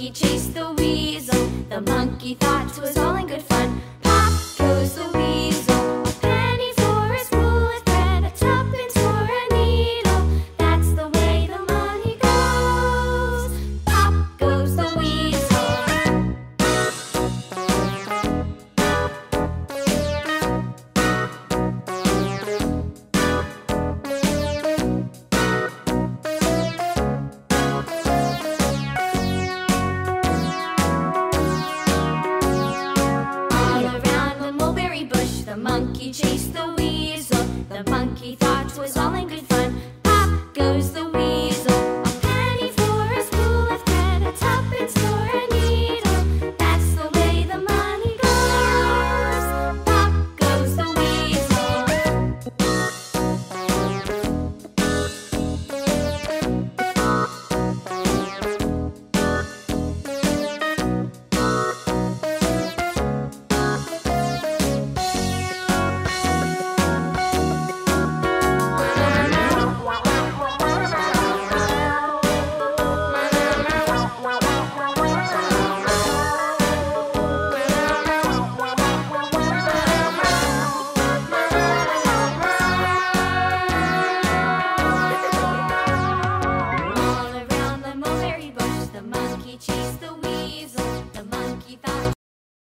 monkey chased the weasel. The monkey thought 'twas all in good fun. Pop goes the weasel. A penny for a spool of thread, a tuppence for a needle. That's the way the money goes. Pop goes the weasel. All around the mulberry bush, the monkey chased the weasel. The monkey thought 'twas all in good fun. Pop goes the weasel. A penny for a spool of thread, a tuppence for a needle. That's the way the money goes. Pop goes the weasel. All around the mulberry bush, the monkey chased the